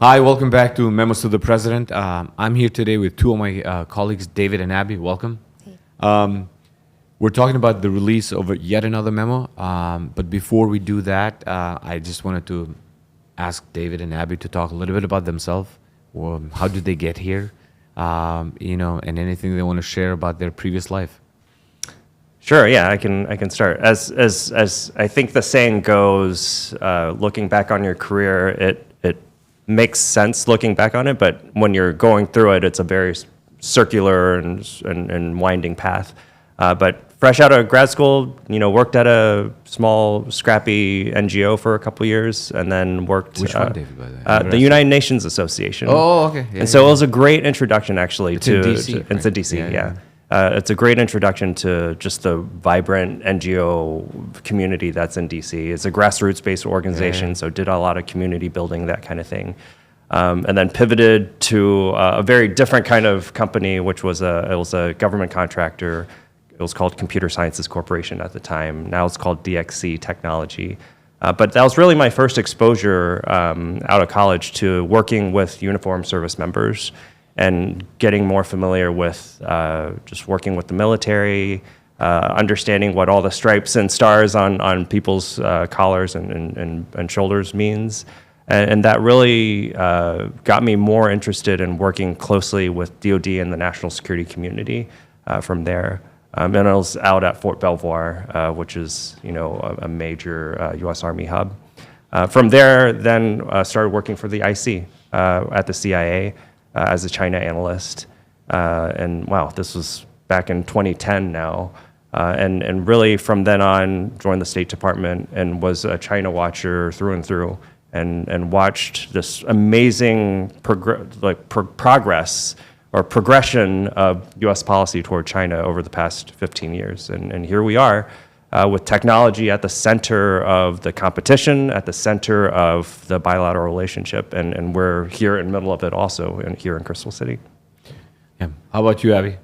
Hi, welcome back to Memos to the President. I'm here today with two of my colleagues, David and Abby. Welcome. Hey. We're talking about the release of yet another memo. But before we do that, I just wanted to ask David and Abby to talk a little bit about themselves. How did they get here? And anything they want to share about their previous life. Sure. Yeah, I can start. As I think the saying goes, looking back on your career, it makes sense looking back on it, but when you're going through it, it's a very circular and winding path. But fresh out of grad school, worked at a small, scrappy NGO for a couple of years, and then worked. Which one, David, by the way? The United Nations Association. Oh, okay. And so it was a great introduction, actually, It's in DC, right? It's in DC, yeah. It's a great introduction to just the vibrant NGO community that's in DC. It's a grassroots-based organization, so did a lot of community building, that kind of thing. And then pivoted to a very different kind of company, which was a government contractor. It was called Computer Sciences Corporation at the time. Now it's called DXC Technology. But that was really my first exposure out of college to working with uniformed service members and getting more familiar with just working with the military, understanding what all the stripes and stars on people's collars and shoulders means. And that really got me more interested in working closely with DoD and the national security community from there. And I was out at Fort Belvoir, which is a major U.S. Army hub. From there, then started working for the IC at the CIA. As a China analyst. And wow, this was back in 2010 now. And really from then on, joined the State Department and was a China watcher through and through and watched this amazing progress or progression of U.S. policy toward China over the past 15 years. And here we are with technology at the center of the competition, at the center of the bilateral relationship, and we're here in the middle of it also, here in Crystal City. Yeah. How about you, Abby?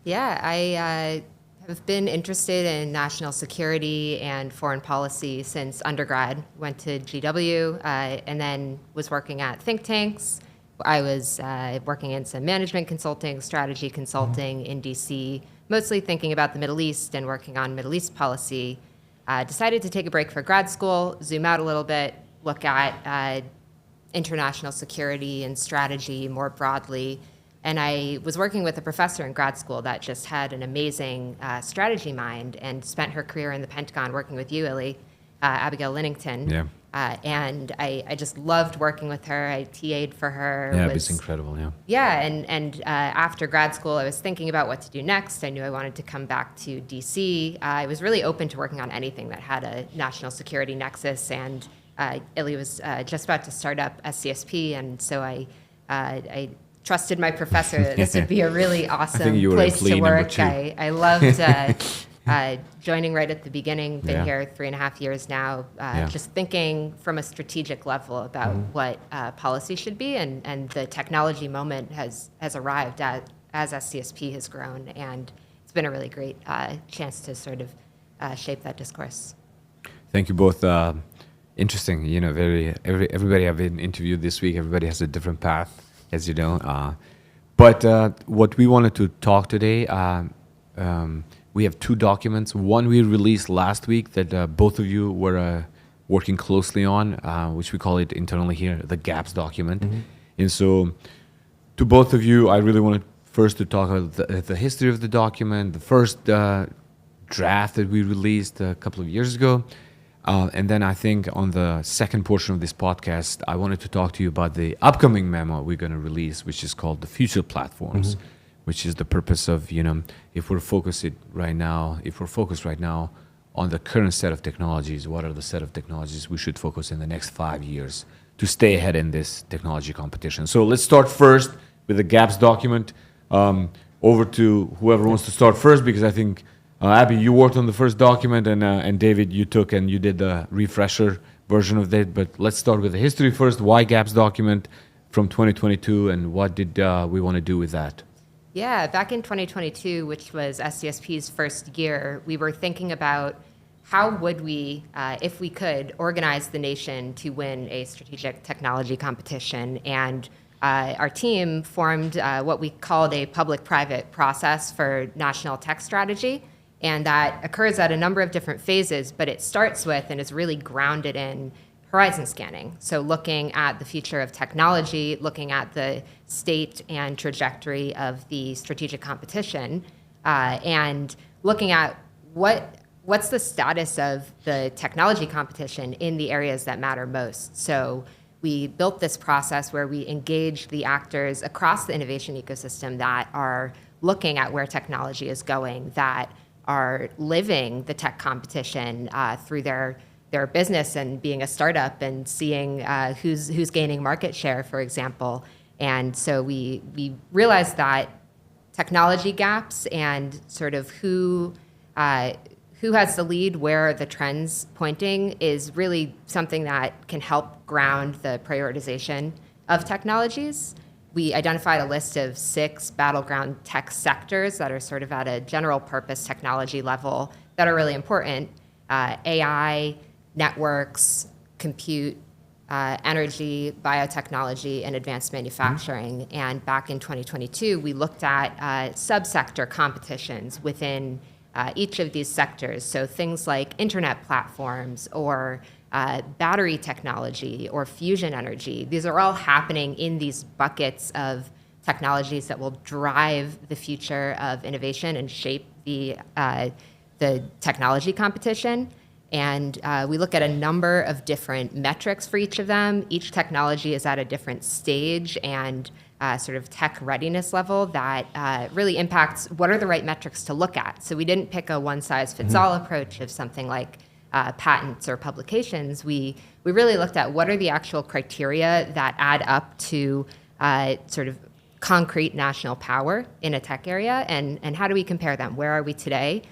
Yeah, I have been interested in national security and foreign policy since undergrad. Went to GW and then was working at think tanks. I was working in some management consulting, strategy consulting in DC, mostly thinking about the Middle East and working on Middle East policy. Decided to take a break for grad school, zoom out a little bit, look at international security and strategy more broadly. And I was working with a professor in grad school that just had an amazing strategy mind and spent her career in the Pentagon working with you, Illy, Abigail Linnington. Yeah. And I just loved working with her. I TA'd for her. Yeah, it's incredible, yeah. Yeah, and after grad school, I was thinking about what to do next. I knew I wanted to come back to DC. I was really open to working on anything that had a national security nexus, and Illy was just about to start up SCSP, and so I trusted my professor that this would be a really awesome place to work. I loved joining right at the beginning, been here 3.5 years now, just thinking from a strategic level about what policy should be, and the technology moment has arrived as SCSP has grown, and it's been a really great chance to sort of shape that discourse. Thank you both. Interesting, everybody I've been interviewed this week, everybody has a different path, as you know. But what we wanted to talk today, we have two documents. One we released last week that both of you were working closely on, which we call it internally here, the GAPS document. Mm-hmm. And so to both of you, I really wanted first to talk about the history of the document, the first draft that we released a couple of years ago. And then I think on the second portion of this podcast, I wanted to talk to you about the upcoming memo we're going to release, which is called the Future Platforms. Mm-hmm. Which is the purpose of, if we're focused right now on the current set of technologies, what are the set of technologies we should focus in the next 5 years to stay ahead in this technology competition. So let's start first with the GAPS document. Over to whoever wants to start first, because I think, Abby, you worked on the first document, and David, you took and you did the refresher version of that. But let's start with the history first. Why GAPS document from 2022, and what did we want to do with that? Yeah, back in 2022, which was SCSP's first year, we were thinking about how would we, if we could, organize the nation to win a strategic technology competition? And our team formed what we called a public-private process for national tech strategy. And that occurs at a number of different phases, but it starts with and is really grounded in horizon scanning. So looking at the future of technology, looking at the state and trajectory of the strategic competition, and looking at what's the status of the technology competition in the areas that matter most. So we built this process where we engaged the actors across the innovation ecosystem that are looking at where technology is going, that are living the tech competition through their business and being a startup and seeing who's gaining market share, for example. And so we realized that technology gaps and sort of who has the lead, where are the trends pointing, is really something that can help ground the prioritization of technologies. We identified a list of 6 battleground tech sectors that are sort of at a general purpose technology level that are really important. AI, networks, compute, energy, biotechnology, and advanced manufacturing. And back in 2022, we looked at subsector competitions within each of these sectors. So things like internet platforms or battery technology or fusion energy. These are all happening in these buckets of technologies that will drive the future of innovation and shape the technology competition. And we look at a number of different metrics for each of them. Each technology is at a different stage and sort of tech readiness level that really impacts what are the right metrics to look at. So we didn't pick a one-size-fits-all approach of something like patents or publications. We really looked at what are the actual criteria that add up to sort of concrete national power in a tech area, and how do we compare them? Where are we today?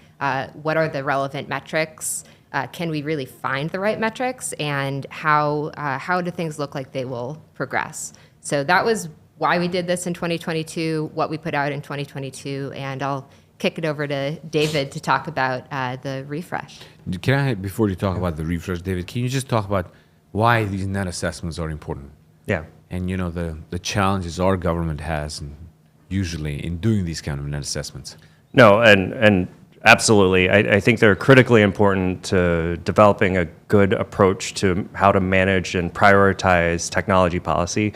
What are the relevant metrics? Can we really find the right metrics? And how do things look like they will progress? So that was why we did this in 2022, what we put out in 2022, and I'll kick it over to David to talk about the refresh. Can I, before you talk about the refresh, David, can you just talk about why these net assessments are important? Yeah. And the challenges our government has usually in doing these kind of net assessments. No, and absolutely. I think they're critically important to developing a good approach to how to manage and prioritize technology policy.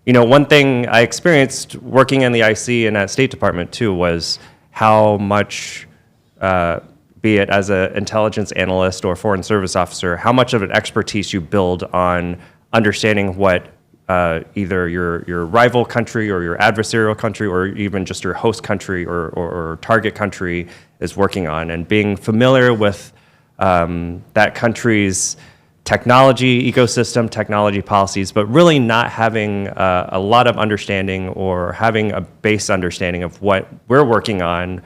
One thing I experienced working in the IC and at State Department too was how much, be it as an intelligence analyst or foreign service officer, how much of an expertise you build on understanding what either your rival country or your adversarial country or even just your host country or target country is working on, and being familiar with that country's technology ecosystem, technology policies, but really not having a lot of understanding or having a base understanding of what we're working on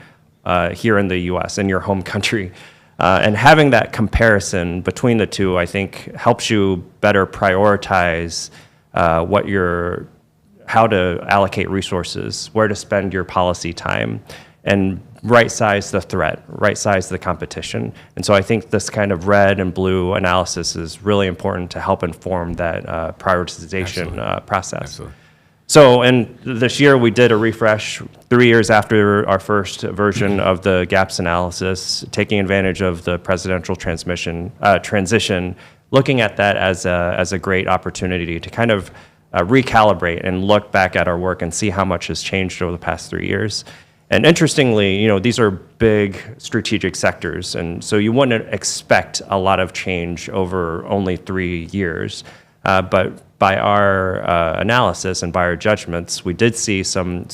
here in the US, in your home country. And having that comparison between the two, I think, helps you better prioritize how to allocate resources, where to spend your policy time, and right-size the threat, right-size the competition. And so I think this kind of red and blue analysis is really important to help inform that prioritization process. Absolutely. So, and this year we did a refresh 3 years after our first version of the gaps analysis, taking advantage of the presidential transition, looking at that as a great opportunity to kind of recalibrate and look back at our work and see how much has changed over the past 3 years. And interestingly, these are big strategic sectors, and so you wouldn't expect a lot of change over only 3 years. But by our analysis and by our judgments, we did see some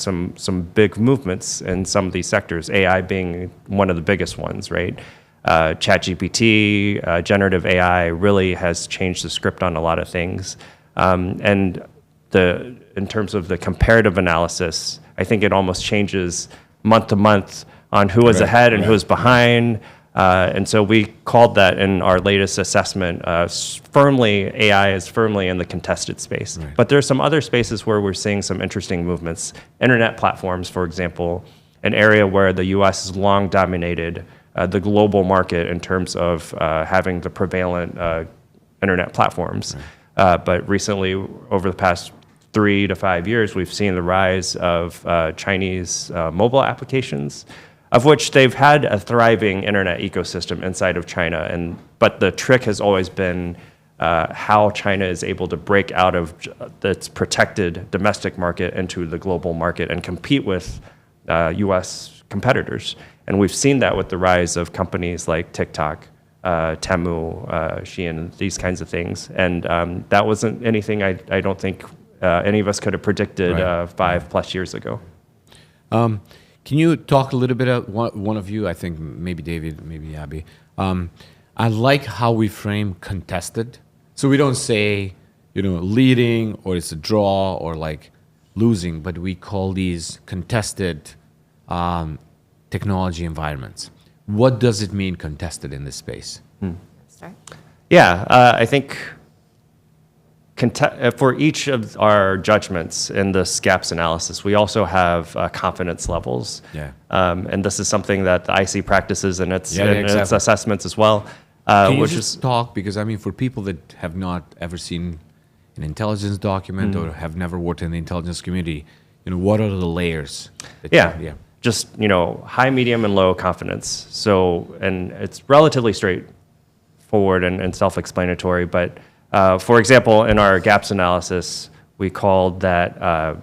big movements in some of these sectors, AI being one of the biggest ones, right? ChatGPT, generative AI really has changed the script on a lot of things. And in terms of the comparative analysis, I think it almost changes month to month on who is ahead and who is behind. And so we called that in our latest assessment, AI is firmly in the contested space. Right. But there's some other spaces where we're seeing some interesting movements. Internet platforms, for example, an area where the US has long dominated the global market in terms of having the prevalent internet platforms. But recently, over the past 3 to 5 years, we've seen the rise of Chinese mobile applications, of which they've had a thriving internet ecosystem inside of China. But the trick has always been how China is able to break out of its protected domestic market into the global market and compete with U.S. competitors. And we've seen that with the rise of companies like TikTok, Temu, Shein, these kinds of things. And that wasn't anything I don't think any of us could have predicted 5+ years ago. Can you talk a little bit about one of you, I think maybe David, maybe Abby. I like how we frame contested. So we don't say, leading or it's a draw or like losing, but we call these contested technology environments. What does it mean contested in this space? Start. Yeah, I think for each of our judgments in this gaps analysis, we also have confidence levels. Yeah. And this is something that the IC practices in its exactly. assessments as well. Can you which just is talk, because I mean, for people that have not ever seen an intelligence document or have never worked in the intelligence community, what are the layers? Just high, medium, and low confidence. So, and it's relatively straightforward and self-explanatory. But for example, in our gaps analysis, we called that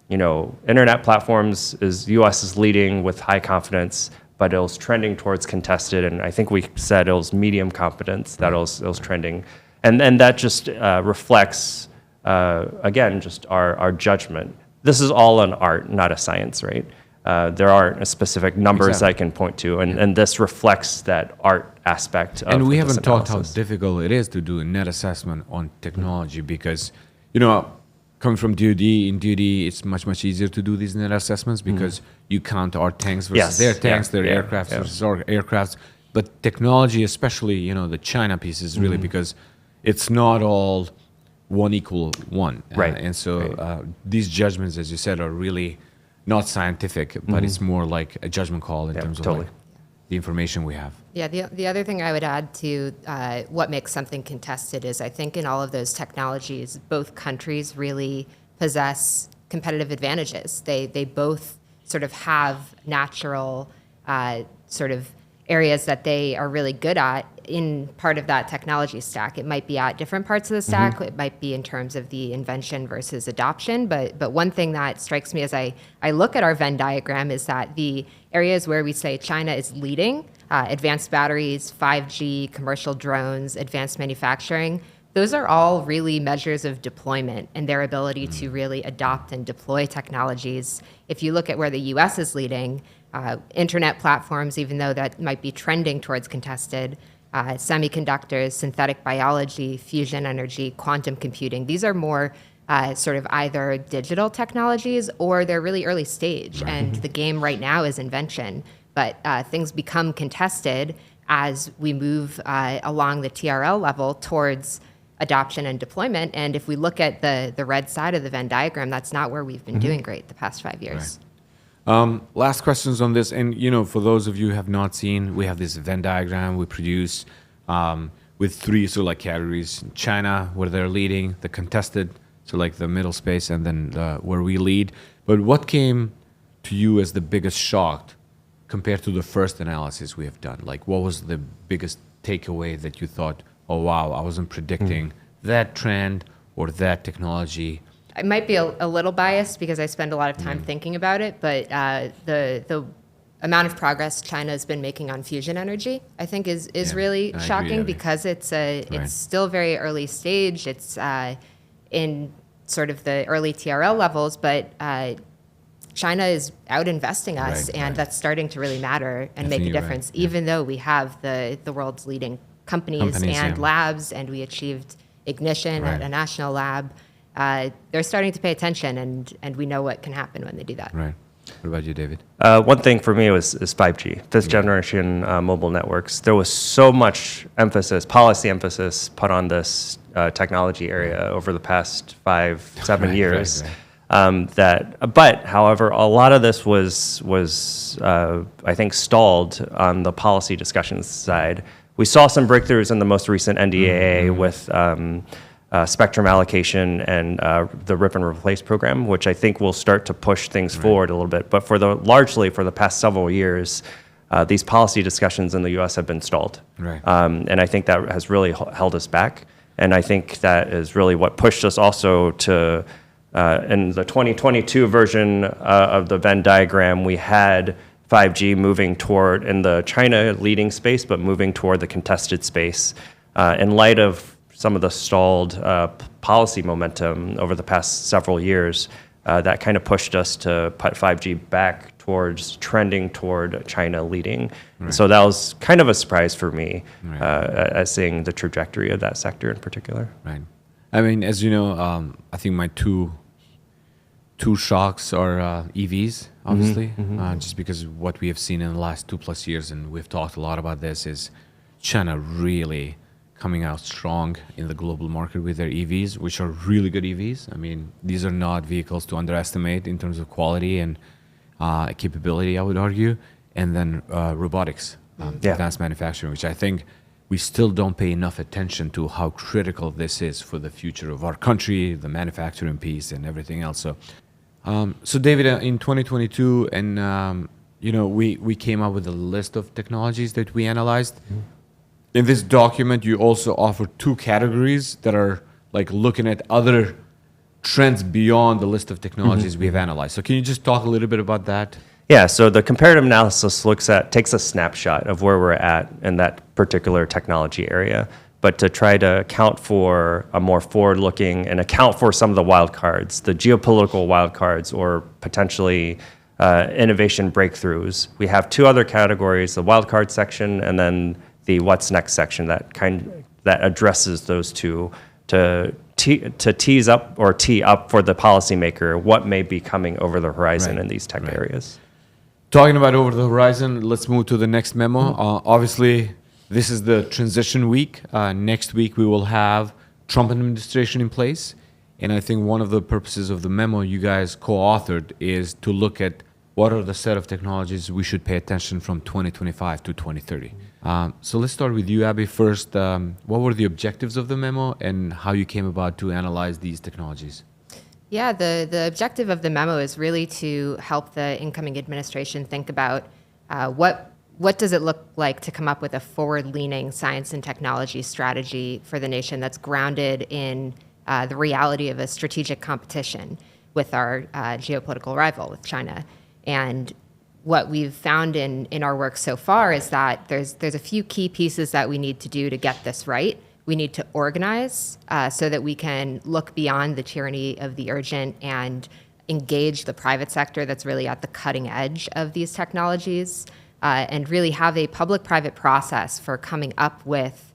internet platforms U.S. is leading with high confidence, but it was trending towards contested, and I think we said it was medium confidence that it was trending, and that just reflects again just our judgment. This is all an art, not a science, right? There aren't specific numbers I can point to, and this reflects that art aspect of And we this haven't talked how analysis. difficult it is to do a net assessment on technology because, coming from DoD, in DoD, it's much easier to do these net assessments because you count our tanks versus their tanks, their aircraft versus our aircrafts. But technology, especially, the China piece is really because it's not all 1 equal 1. Right. And so these judgments, as you said, are really not scientific, but it's more like a judgment call in terms of like the information we have. Yeah, the other thing I would add to what makes something contested is I think in all of those technologies, both countries really possess competitive advantages. They both sort of have natural sort of areas that they are really good at in part of that technology stack. It might be at different parts of the stack. It might be in terms of the invention versus adoption. But one thing that strikes me as I look at our Venn diagram is that the areas where we say China is leading, advanced batteries, 5G, commercial drones, advanced manufacturing, those are all really measures of deployment and their ability to really adopt and deploy technologies. If you look at where the US is leading, internet platforms, even though that might be trending towards contested, semiconductors, synthetic biology, fusion energy, quantum computing, these are more sort of either digital technologies or they're really early stage. And the game right now is invention. But things become contested as we move along the TRL level towards adoption and deployment. And if we look at the red side of the Venn diagram, that's not where we've been doing great the past 5 years. Right. Last questions on this. And, for those of you who have not seen, we have this Venn diagram we produce with 3 sort of like categories. China, where they're leading, the contested, so like the middle space, and then where we lead. But what came to you as the biggest shock compared to the first analysis we have done? Like, what was the biggest takeaway that you thought, oh, wow, I wasn't predicting that trend or that technology? I might be a little biased because I spend a lot of time thinking about it, but the amount of progress China has been making on fusion energy, I think, is really shocking because it's still very early stage. It's in sort of the early TRL levels, but China is out investing us, and that's starting to really matter and make a difference, even though we have the world's leading companies and labs, and we achieved ignition at a national lab. They're starting to pay attention, and we know what can happen when they do that. Right. What about you, David? One thing for me is 5G, fifth generation mobile networks. There was so much policy emphasis put on this technology area over the past 5-7 years. But however, a lot of this was I think stalled on the policy discussions side. We saw some breakthroughs in the most recent NDAA with spectrum allocation and the rip and replace program, which I think will start to push things forward a little bit. But largely for the past several years, these policy discussions in the U.S. have been stalled. Right. And I think that has really held us back. And I think that is really what pushed us also to, in the 2022 version of the Venn diagram, we had 5G moving toward, in the China leading space, but moving toward the contested space. In light of some of the stalled policy momentum over the past several years, that kind of pushed us to put 5G back towards trending toward China leading. Right. So that was kind of a surprise for me, as seeing the trajectory of that sector in particular. Right. I mean, as you know, I think my two shocks are EVs, obviously, just because of what we have seen in the last 2+ years, and we've talked a lot about this, is China really coming out strong in the global market with their EVs, which are really good EVs. I mean, these are not vehicles to underestimate in terms of quality and capability, I would argue. And then robotics, advanced manufacturing, which I think we still don't pay enough attention to how critical this is for the future of our country, the manufacturing piece, and everything else. So David, in 2022, and we came up with a list of technologies that we analyzed. In this document, you also offer 2 categories that are like looking at other trends beyond the list of technologies we have analyzed. So can you just talk a little bit about that? Yeah, so the comparative analysis takes a snapshot of where we're at in that particular technology area, but to try to account for a more forward-looking and account for some of the wild cards, the geopolitical wild cards, or potentially innovation breakthroughs. We have 2 other categories, the wild card section and then the what's next section that addresses those 2 to tease up or tee up for the policymaker what may be coming over the horizon in these tech areas. Talking about over the horizon, let's move to the next memo. Obviously, this is the transition week. Next week, we will have Trump administration in place. And I think one of the purposes of the memo you guys co-authored is to look at what are the set of technologies we should pay attention from 2025 to 2030. So let's start with you, Abby, first. What were the objectives of the memo and how you came about to analyze these technologies? Yeah, the objective of the memo is really to help the incoming administration think about what does it look like to come up with a forward-leaning science and technology strategy for the nation that's grounded in the reality of a strategic competition with our geopolitical rival, with China. And what we've found in our work so far is that there's a few key pieces that we need to do to get this right. We need to organize so that we can look beyond the tyranny of the urgent and engage the private sector that's really at the cutting edge of these technologies, and really have a public-private process for coming up with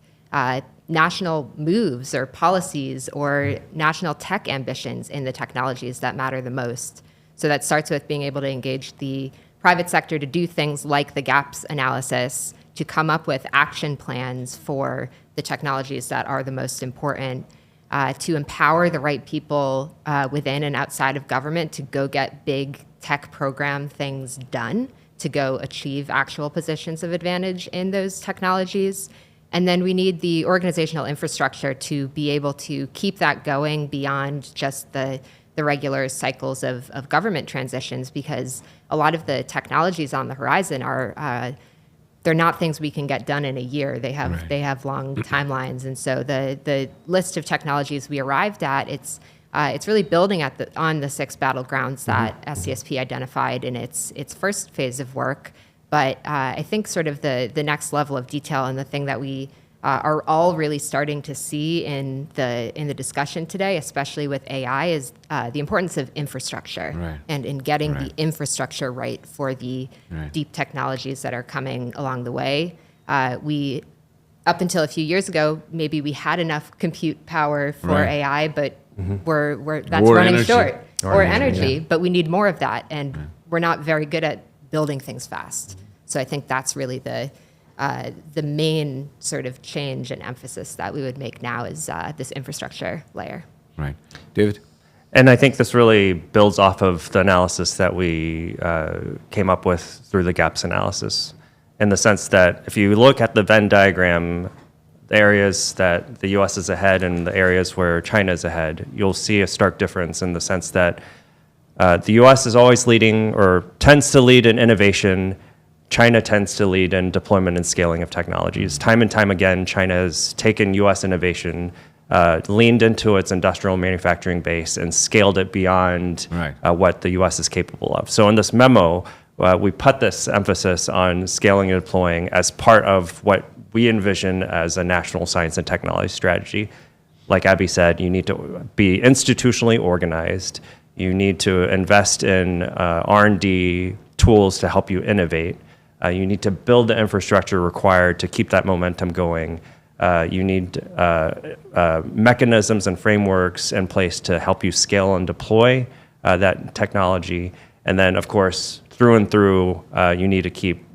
national moves or policies or national tech ambitions in the technologies that matter the most. So that starts with being able to engage the private sector to do things like the gaps analysis, to come up with action plans for the technologies that are the most important, to empower the right people within and outside of government to go get big tech program things done, to go achieve actual positions of advantage in those technologies. And then we need the organizational infrastructure to be able to keep that going beyond just the regular cycles of government transitions, because a lot of the technologies on the horizon are they're not things we can get done in a year. They have long timelines, and so the list of technologies we arrived at, it's really building on the 6 battlegrounds that SCSP identified in its first phase of work. But I think sort of the next level of detail, and the thing that we are all really starting to see in the discussion today, especially with AI, is the importance of infrastructure, and in getting the infrastructure right for the deep technologies that are coming along the way. We, up until a few years ago, maybe we had enough compute power for AI, but that's running short, or energy, but we need more of that, and we're not very good at building things fast. So I think that's really the main sort of change and emphasis that we would make now, is this infrastructure layer. Right. David? And I think this really builds off of the analysis that we came up with through the gaps analysis, in the sense that if you look at the Venn diagram, the areas that the U.S. is ahead and the areas where China is ahead, you'll see a stark difference in the sense that the U.S. is always leading or tends to lead in innovation. China tends to lead in deployment and scaling of technologies. Time and time again, China has taken U.S. innovation, leaned into its industrial manufacturing base, and scaled it beyond what the U.S. is capable of. So in this memo, we put this emphasis on scaling and deploying as part of what we envision as a national science and technology strategy. Like Abby said, you need to be institutionally organized. You need to invest in R&D tools to help you innovate. You need to build the infrastructure required to keep that momentum going. You need mechanisms and frameworks in place to help you scale and deploy that technology. And then, of course, through and through, you need to keep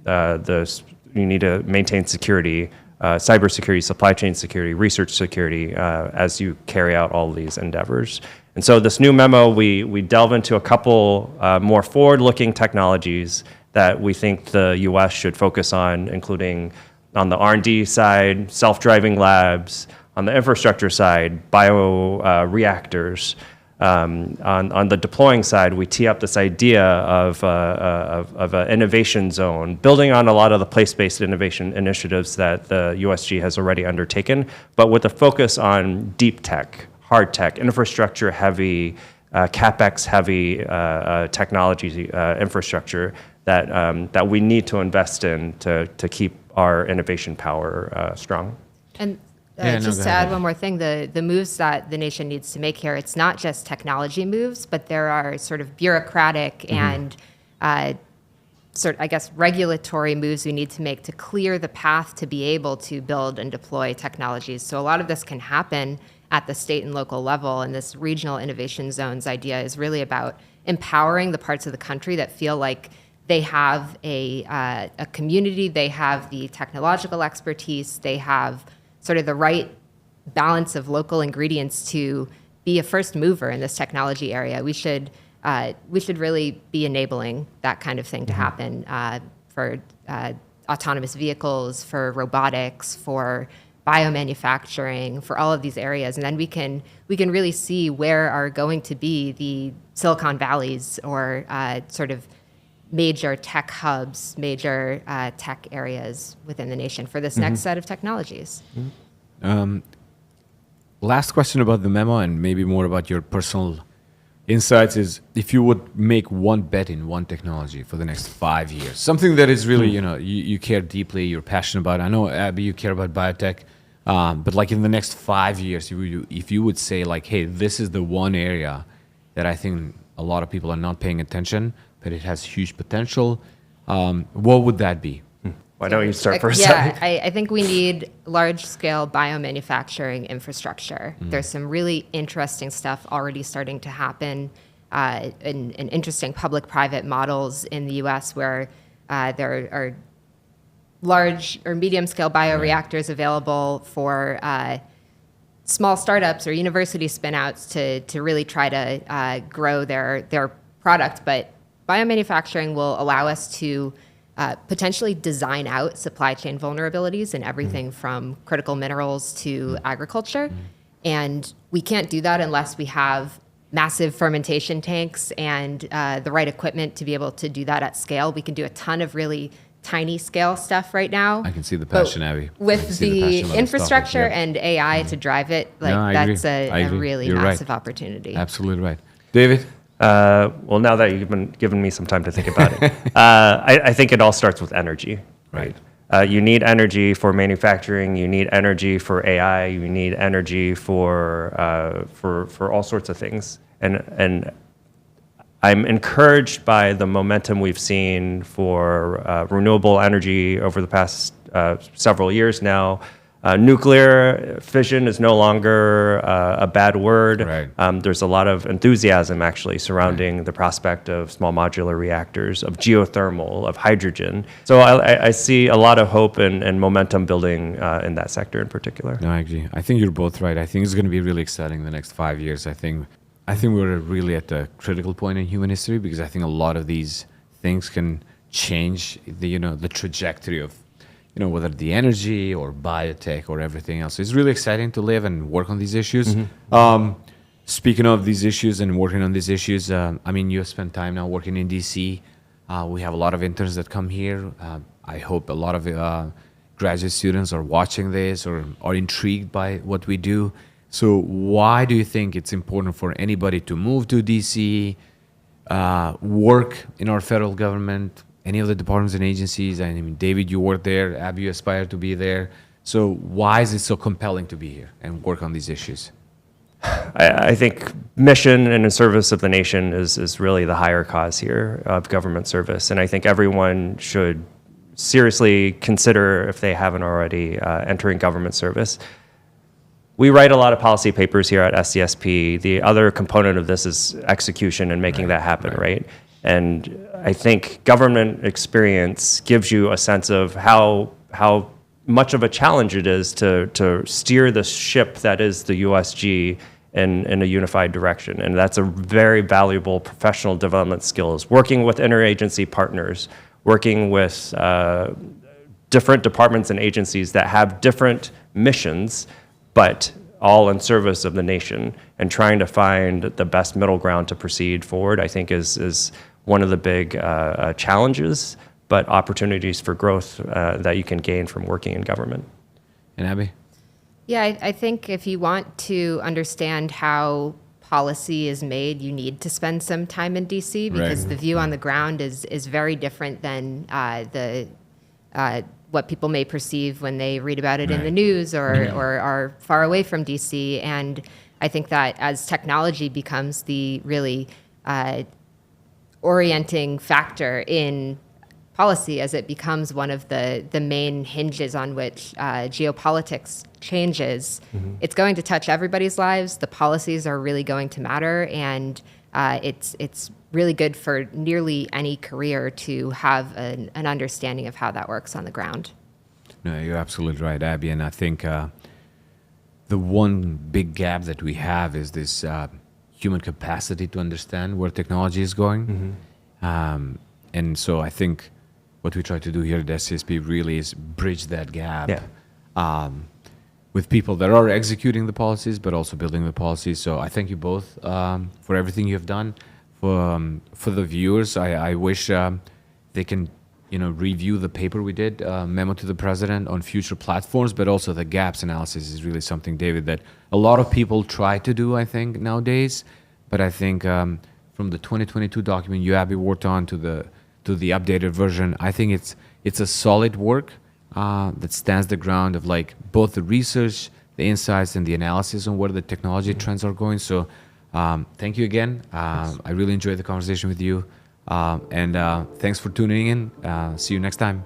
you need to maintain security, cybersecurity, supply chain security, research security as you carry out all of these endeavors. And so this new memo, we delve into a couple more forward-looking technologies that we think the U.S. should focus on, including on the R&D side, self-driving labs, on the infrastructure side, bioreactors. On the deploying side, we tee up this idea of an innovation zone, building on a lot of the place-based innovation initiatives that the USG has already undertaken, but with a focus on deep tech, hard tech, infrastructure-heavy, CapEx-heavy technology infrastructure that we need to invest in to keep our innovation power strong. And just to add one more thing, the moves that the nation needs to make here, it's not just technology moves, but there are sort of bureaucratic and regulatory moves we need to make to clear the path to be able to build and deploy technologies. So a lot of this can happen at the state and local level, and this regional innovation zones idea is really about empowering the parts of the country that feel like they have a community, they have the technological expertise, they have sort of the right balance of local ingredients to be a first mover in this technology area. We should really be enabling that kind of thing to happen for autonomous vehicles, for robotics, for biomanufacturing, for all of these areas. And then we can really see where are going to be the Silicon Valleys or sort of major tech hubs, major tech areas within the nation for this next set of technologies. Last question about the memo, and maybe more about your personal insights, is if you would make one bet in one technology for the next 5 years, something that is really, you care deeply, you're passionate about. I know, Abby, you care about biotech, but like in the next 5 years, if you would say like, hey, this is the one area that I think a lot of people are not paying attention, but it has huge potential, what would that be? Why don't you start first? Yeah, I think we need large-scale biomanufacturing infrastructure. There's some really interesting stuff already starting to happen in interesting public-private models in the U.S. where there are large or medium-scale bioreactors available for small startups or university spin-outs to really try to grow their product. But biomanufacturing will allow us to potentially design out supply chain vulnerabilities in everything from critical minerals to agriculture. And we can't do that unless we have massive fermentation tanks and the right equipment to be able to do that at scale. We can do a ton of really tiny scale stuff right now. I can see the passion, Abby. With the infrastructure and AI to drive it, that's a really massive opportunity. Absolutely right. David? Well, now that you've been giving me some time to think about it, I think it all starts with energy. Right. You need energy for manufacturing. You need energy for AI. You need energy for all sorts of things. And I'm encouraged by the momentum we've seen for renewable energy over the past several years now. Nuclear fission is no longer a bad word. Right. There's a lot of enthusiasm actually surrounding the prospect of small modular reactors, of geothermal, of hydrogen. So I see a lot of hope and momentum building in that sector in particular. No, I agree. I think you're both right. I think it's going to be really exciting the next 5 years. I I think we're really at a critical point in human history because I think a lot of these things can change the trajectory of whether the energy or biotech or everything else. It's really exciting to live and work on these issues. Speaking of these issues and working on these issues, I mean, you have spent time now working in DC. We have a lot of interns that come here. I hope a lot of graduate students are watching this or are intrigued by what we do. So why do you think it's important for anybody to move to DC, work in our federal government, any of the departments and agencies? I mean, David, you work there. Abby, you aspire to be there. So why is it so compelling to be here and work on these issues? I think mission and in service of the nation is really the higher cause here of government service. And I think everyone should seriously consider, if they haven't already, entering government service. We write a lot of policy papers here at SCSP. The other component of this is execution and making that happen, right? And I think government experience gives you a sense of how much of a challenge it is to steer the ship that is the USG in a unified direction. And that's a very valuable professional development skills, working with interagency partners, working with different departments and agencies that have different missions, but all in service of the nation, and trying to find the best middle ground to proceed forward, I think is one of the big challenges, but opportunities for growth that you can gain from working in government. And Abby? Yeah, I think if you want to understand how policy is made, you need to spend some time in DC because the view on the ground is very different than what people may perceive when they read about it in the news or are far away from DC. And I think that as technology becomes the really orienting factor in policy, as it becomes one of the main hinges on which geopolitics changes, it's going to touch everybody's lives. The policies are really going to matter, and it's really good for nearly any career to have an understanding of how that works on the ground. No, you're absolutely right, Abby. And I think the one big gap that we have is this human capacity to understand where technology is going. And so I think what we try to do here at SCSP really is bridge that gap with people that are executing the policies, but also building the policies. So I thank you both for everything you have done. For the viewers, I wish they can review the paper we did, Memo to the President on future platforms, but also the gaps analysis is really something, David, that a lot of people try to do, I think, nowadays. But I think from the 2022 document you, Abby, worked on to the updated version, I think it's a solid work that stands the ground of like both the research, the insights, and the analysis on where the technology trends are going. So thank you again. I really enjoyed the conversation with you. And thanks for tuning in. See you next time.